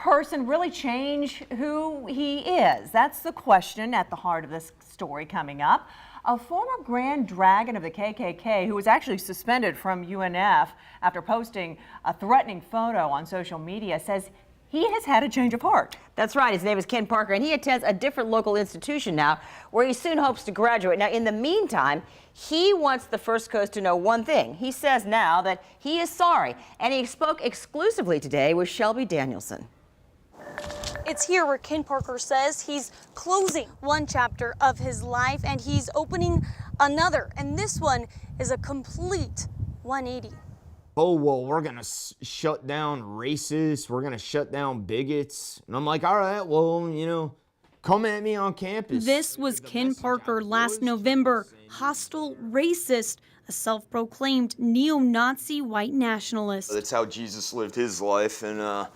person really change who he is? That's the question at the heart of this story coming up. A former Grand Dragon of the KKK who was actually suspended from UNF after posting a threatening photo on social media says he has had a change of heart. That's right. His name is Ken Parker, and he attends a different local institution now where he soon hopes to graduate. Now, in the meantime, he wants the First Coast to know one thing. He says now that he is sorry, and he spoke exclusively today with Shelby Danielson. It's here where Ken Parker says he's closing one chapter of his life and he's opening another. And this one is a complete 180. Oh, well, we're going to shut down racists. We're going to shut down bigots. And I'm like, all right, well, you know, come at me on campus. This was Ken Parker last November. Hostile, racist, a self-proclaimed neo-Nazi white nationalist. That's how Jesus lived his life. And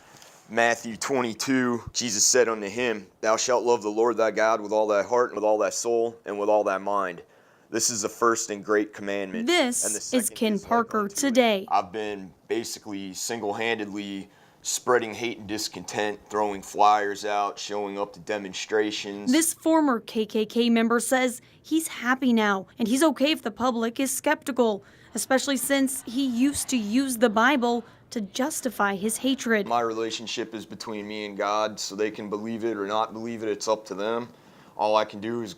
Matthew 22, Jesus said unto him, thou shalt love the Lord thy God with all thy heart, and with all thy soul, and with all thy mind. This is the first and great commandment. This is Ken Parker today. I've been basically single-handedly spreading hate and discontent, throwing flyers out, showing up to demonstrations. This former KKK member says he's happy now, and he's okay if the public is skeptical, especially since he used to use the Bible to justify his hatred. My relationship is between me and God, so they can believe it or not believe it. It's up to them. All I can do is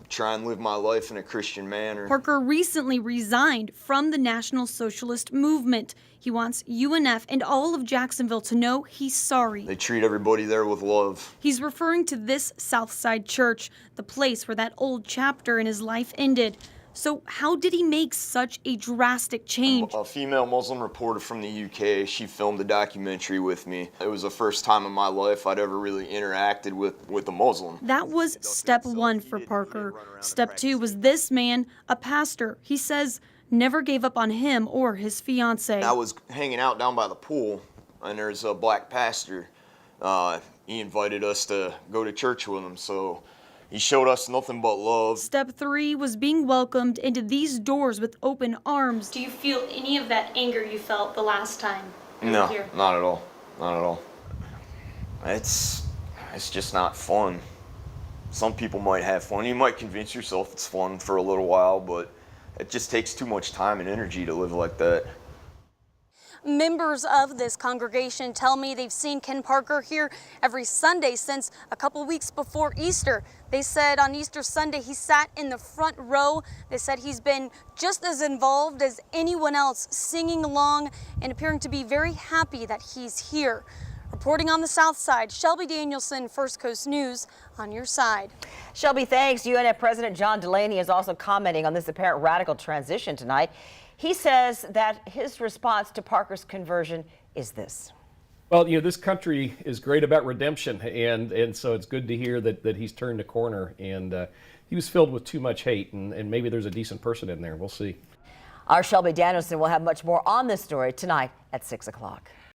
try and live my life in a Christian manner. Parker recently resigned from the National Socialist Movement. He wants UNF and all of Jacksonville to know he's sorry. They treat everybody there with love. He's referring to this Southside church, the place where that old chapter in his life ended. So how did he make such a drastic change? A female Muslim reporter from the UK, she filmed a documentary with me. It was the first time in my life I'd ever really interacted with a Muslim. That was step one for Parker. Step two was this man, a pastor. He says never gave up on him or his fiance. I was hanging out down by the pool, and there's a black pastor. He invited us to go to church with him, so he showed us nothing but love. Step three was being welcomed into these doors with open arms. Do you feel any of that anger you felt the last time you were here? Not at all. Not at all. It's just not fun. Some people might have fun. You might convince yourself it's fun for a little while, but it just takes too much time and energy to live like that. Members of this congregation tell me they've seen Ken Parker here every Sunday since a couple weeks before Easter. They said on Easter Sunday he sat in the front row. They said he's been just as involved as anyone else, singing along and appearing to be very happy that he's here. Reporting on the South Side, Shelby Danielson, First Coast News, on your side. Shelby, thanks. UNF President John Delaney is also commenting on this apparent radical transition tonight. He says that his response to Parker's conversion is this. Well, you know, this country is great about redemption, and so it's good to hear that he's turned a corner, and he was filled with too much hate, and maybe there's a decent person in there. We'll see. Our Shelby Danielson will have much more on this story tonight at 6 o'clock.